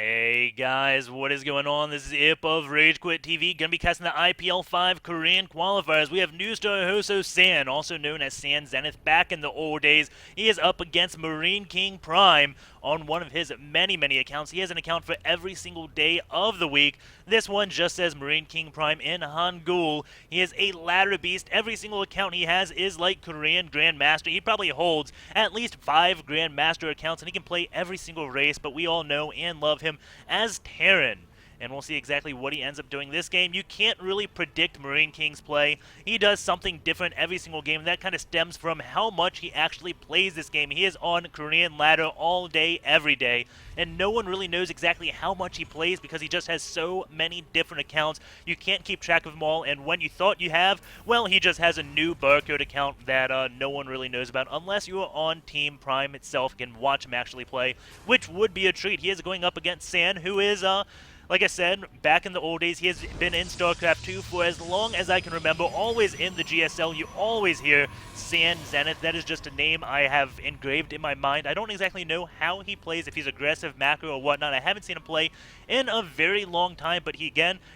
Hey guys, what is going on? This is Ip of Rage Quit TV, gonna be casting the IPL 5 Korean qualifiers. We have new star San, also known as San Zenith, back in the old days. He is up against MarineKingPime on one of his many accounts. He has an account for every single day of the week. This one just says MarineKingPime in Hangul. He is a ladder beast. Every single account he has is like Korean Grandmaster. He probably holds at least 5 Grandmaster accounts, and he can play every single race, but we all know and love him as Terran. And we'll see exactly what he ends up doing this game. You can't really predict Marine King's play. He does something different every single game, and that kind of stems from how much he actually plays this game. He is on Korean ladder all day, every day, and no one really knows exactly how much he plays because he just has so many different accounts. You can't keep track of them all, and when you thought you have, well, he just has a new barcode account that no one really knows about unless you are on Team Prime itself and can watch him actually play, which would be a treat. He is going up against San, who is like I said, back in the old days, he has been in StarCraft 2 for as long as I can remember, always in the GSL. You always hear San Zenith. That is just a name I have engraved in my mind. I don't exactly know how he plays, if he's aggressive, macro, or whatnot. I haven't seen him play in a very long time, but he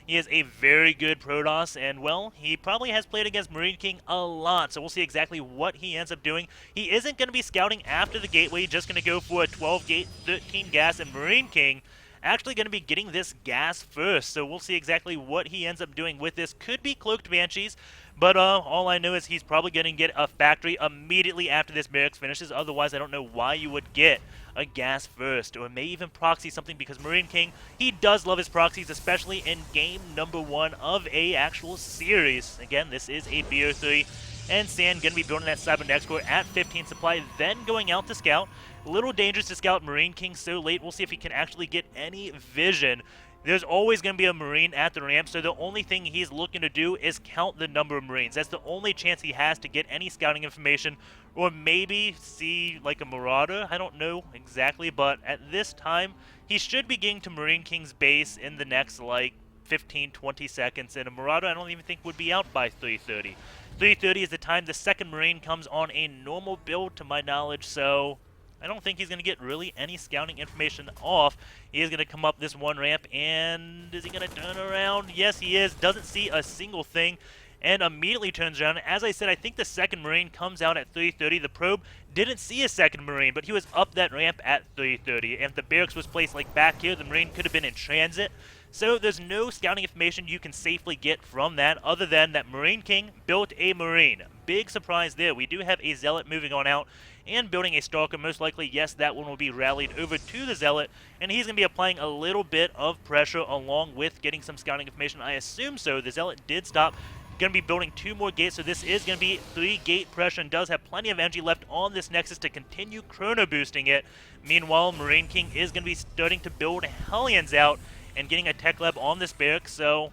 is a very good Protoss, and, well, he probably has played against Marine King a lot, so we'll see exactly what he ends up doing. He isn't going to be scouting after the gateway, just going to go for a 12-gate, 13 gas, and Marine King actually going to be getting this gas first, so we'll see exactly what he ends up doing with this. Could be Cloaked Banshees, but all I know is he's probably going to get a factory immediately after this barracks finishes. Otherwise, I don't know why you would get a gas first, or may even proxy something, because Marine King, he does love his proxies, especially in game number 1 of a actual series. Again, this is a BO3, and San going to be building that Cybernex core at 15 supply, then going out to scout. A little dangerous to scout Marine King so late. We'll see if he can actually get any vision. There's always going to be a Marine at the ramp, so the only thing he's looking to do is count the number of Marines. That's the only chance he has to get any scouting information, or maybe see like a Marauder. I don't know exactly, but at this time, he should be getting to Marine King's base in the next like 15-20 seconds, and a Marauder I don't even think would be out by 3:30. 3:30 is the time the second Marine comes on a normal build, to my knowledge, so I don't think he's going to get really any scouting information off. He is going to come up this one ramp, and is he going to turn around? Yes, he is. Doesn't see a single thing, and immediately turns around. As I said, I think the second Marine comes out at 3:30. The probe didn't see a second Marine, but he was up that ramp at 3:30. And if the barracks was placed like back here, the Marine could have been in transit. So there's no scouting information you can safely get from that, other than that Marine King built a Marine. Big surprise there. We do have a Zealot moving on out and building a Stalker. Most likely, yes, that one will be rallied over to the Zealot, and he's going to be applying a little bit of pressure along with getting some scouting information. I assume so. The Zealot did stop. Going to be building 2 more gates, so this is going to be 3-gate pressure, and does have plenty of energy left on this Nexus to continue chrono boosting it. Meanwhile, Marine King is going to be starting to build Hellions out and getting a tech lab on this barrack, so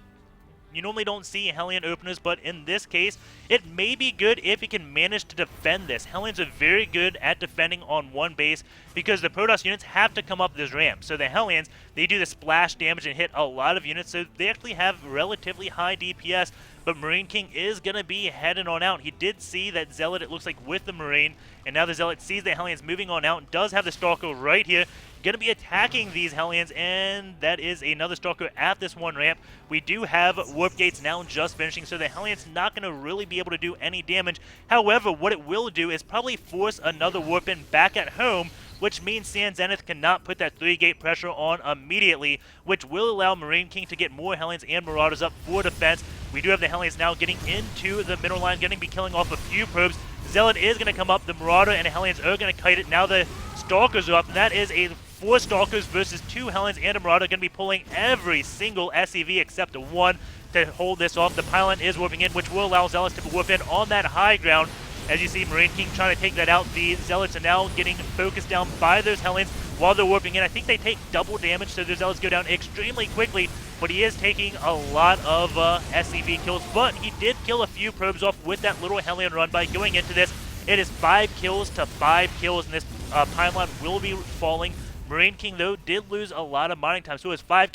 you normally don't see Hellion openers, but in this case, it may be good if he can manage to defend this. Hellions are very good at defending on one base because the Protoss units have to come up this ramp. So the Hellions, they do the splash damage and hit a lot of units, so they actually have relatively high DPS, but Marine King is going to be heading on out. He did see that Zealot, it looks like, with the Marine, and now the Zealot sees the Hellions moving on out and does have the Stalker right here. Going to be attacking these Hellions, and that is another Stalker at this one ramp. We do have Warp Gates now just finishing, so the Hellions not going to really be able to do any damage. However, what it will do is probably force another Warp in back at home, which means San Zenith cannot put that 3-gate pressure on immediately, which will allow Marine King to get more Hellions and Marauders up for defense. We do have the Hellions now getting into the middle line, going to be killing off a few probes. Zealot is going to come up, the Marauder and the Hellions are going to kite it. Now the Stalkers are up, and that is a 4 Stalkers versus 2 Hellions and a Marauder. Going to be pulling every single SCV except one to hold this off. The pylon is warping in, which will allow Zealots to warp in on that high ground. As you see, Marine King trying to take that out. The Zealots are now getting focused down by those Hellions while they're warping in. I think they take double damage, so those Zealots go down extremely quickly, but he is taking a lot of SCV kills. But he did kill a few probes off with that little Hellion run by going into this. It is 5 kills to 5 kills, and this pylon will be falling. Marine King, though, did lose a lot of mining time, so it was 5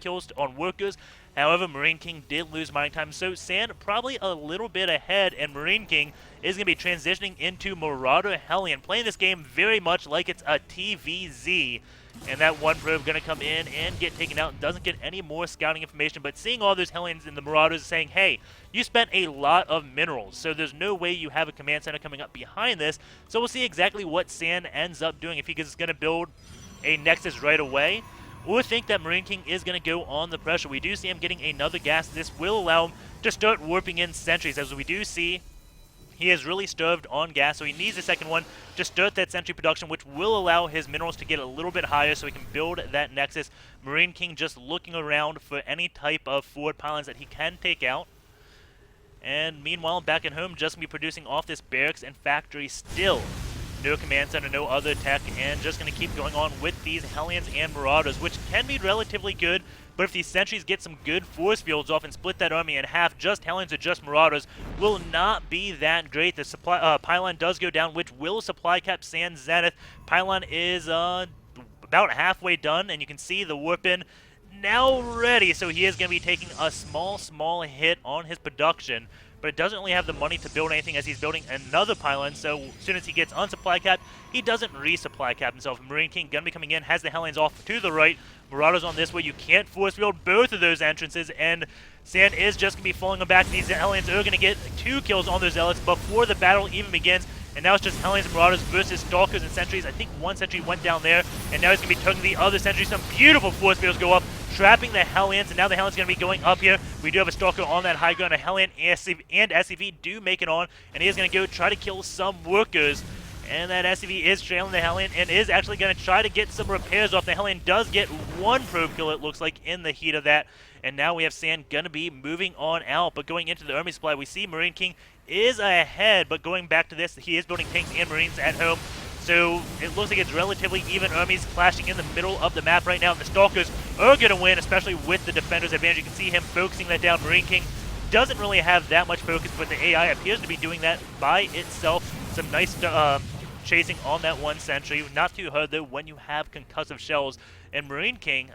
kills on workers. However, Marine King did lose mining time, so San probably a little bit ahead, and Marine King is going to be transitioning into Marauder Hellion, playing this game very much like it's a TVZ. And that one probe going to come in and get taken out. Doesn't get any more scouting information, but seeing all those Hellions in the Marauders saying, hey, you spent a lot of minerals, so there's no way you have a command center coming up behind this. So we'll see exactly what San ends up doing, if he is going to build a Nexus right away, or think that Marine King is going to go on the pressure. We do see him getting another gas. This will allow him to start warping in sentries, as we do see he is really starved on gas, so he needs a second one to start that sentry production, which will allow his minerals to get a little bit higher so he can build that Nexus. Marine King just looking around for any type of forward pylons that he can take out. And meanwhile, back at home, just going to be producing off this barracks and factory still. No command center, no other tech, and just going to keep going on with these Hellions and Marauders, which can be relatively good, but if these sentries get some good force fields off and split that army in half, just Hellions or just Marauders will not be that great. The supply pylon does go down, which will supply cap San Zenith. Pylon is about halfway done, and you can see the warp in now ready, so he is going to be taking a small hit on his production, but it doesn't really have the money to build anything as he's building another pylon, so as soon as he gets on supply cap, he doesn't resupply cap himself. Marine King going to be coming in, has the Hellions off to the right, Marauders on this way. You can't force field both of those entrances, and San is just going to be falling them back. These Hellions are going to get 2 kills on those Zealots before the battle even begins, and now it's just Hellions and Marauders versus Stalkers and Sentries. I think one Sentry went down there, and now he's going to be tugging the other Sentry. Some beautiful force fields go up, trapping the Hellions, and now the Hellions going to be going up here. We do have a Stalker on that high ground. A Hellion and SCV do make it on, and he is going to go try to kill some workers. And that SCV is trailing the Hellion and is actually going to try to get some repairs off. The Hellion does get 1 probe kill, it looks like, in the heat of that. And now we have San going to be moving on out. But going into the army supply, we see Marine King is ahead. But going back to this, he is building tanks and Marines at home. So it looks like it's relatively even armies clashing in the middle of the map right now. And the Stalkers are going to win, especially with the Defender's advantage. You can see him focusing that down. Marine King doesn't really have that much focus, but the AI appears to be doing that by itself. Some nice chasing on that one sentry. Not too hard, though, when you have concussive shells. And Marine King,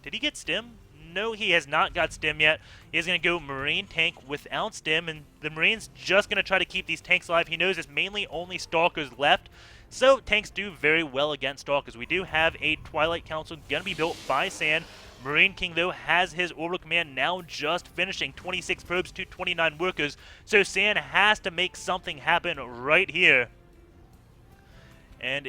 did he get stim? No, he has not got stim yet. He's going to go Marine tank without stim, and the Marine's just going to try to keep these tanks alive. He knows it's mainly only Stalkers left, so tanks do very well against Stalkers. We do have a Twilight Council going to be built by San. Marine King, though, has his orbital command now just finishing 26 probes to 29 workers, so San has to make something happen right here. And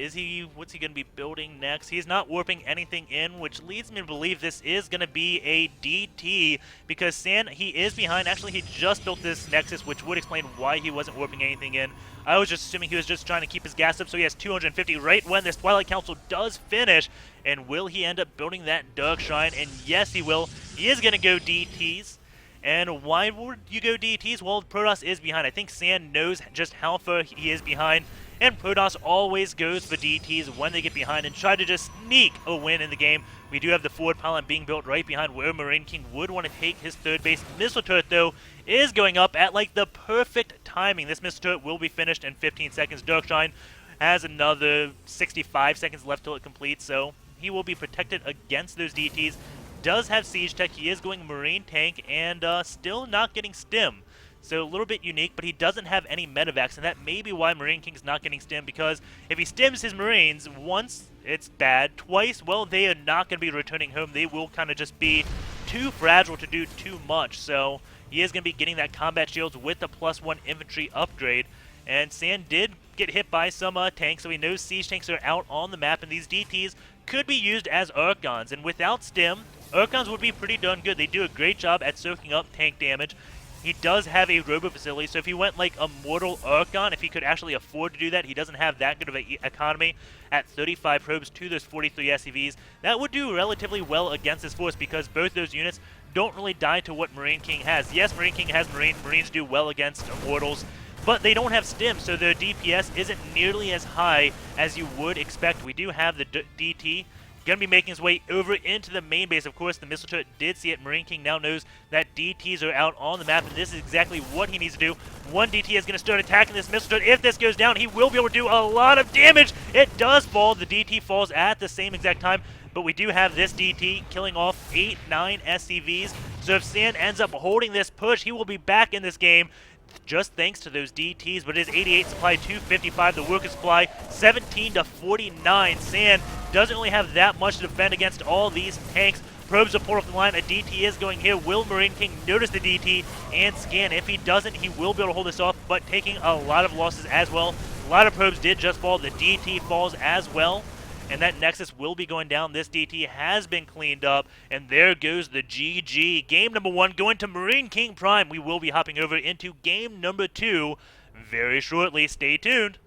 what's he going to be building next? He's not warping anything in, which leads me to believe this is going to be a DT, because San, he is behind. Actually, he just built this Nexus, which would explain why he wasn't warping anything in. I was just assuming he was just trying to keep his gas up, so he has 250 right when this Twilight Council does finish. And will he end up building that Dark Shrine? And yes, he will. He is going to go DTs. And why would you go DTs? Well, Protoss is behind. I think San knows just how far he is behind. And Protoss always goes for DTs when they get behind and try to just sneak a win in the game. We do have the forward pylon being built right behind where Marine King would want to take his third base. Missile turret, though, is going up at like the perfect timing. This missile turret will be finished in 15 seconds. Darkshine has another 65 seconds left till it completes, so he will be protected against those DTs. Does have siege tech. He is going Marine tank and still not getting stim. So a little bit unique, but he doesn't have any medevacs, and that may be why Marine King's not getting stim, because if he stims his Marines once, it's bad. Twice, well, they are not going to be returning home. They will kind of just be too fragile to do too much. So he is going to be getting that combat shields with the +1 infantry upgrade. And San did get hit by some tanks, so he knows siege tanks are out on the map, and these DTs could be used as Archons. And without stim, Archons would be pretty darn good. They do a great job at soaking up tank damage. He does have a robo facility, so if he went like a Mortal Archon, if he could actually afford to do that, he doesn't have that good of an economy at 35 probes to those 43 SCVs. That would do relatively well against his force, because both those units don't really die to what Marine King has. Yes, Marine King has Marines. Marines do well against Immortals, but they don't have stim, so their DPS isn't nearly as high as you would expect. We do have the DT going to be making his way over into the main base. Of course, the missile turret did see it. Marine King now knows that DTs are out on the map, and this is exactly what he needs to do. One DT is going to start attacking this missile turret. If this goes down, he will be able to do a lot of damage. It does fall. The DT falls at the same exact time, but we do have this DT killing off 8-9 SCVs, So if San ends up holding this push, he will be back in this game just thanks to those DTs, but his 88 supply 255, the Worker supply 17 to 49. San doesn't really have that much to defend against all these tanks. Probes will pull off the line. A DT is going here. Will Marine King notice the DT and scan? If he doesn't, he will be able to hold this off, but taking a lot of losses as well. A lot of probes did just fall. The DT falls as well, and that Nexus will be going down. This DT has been cleaned up, and there goes the GG. Game number 1 going to MarineKingPime. We will be hopping over into game number 2 very shortly. Stay tuned.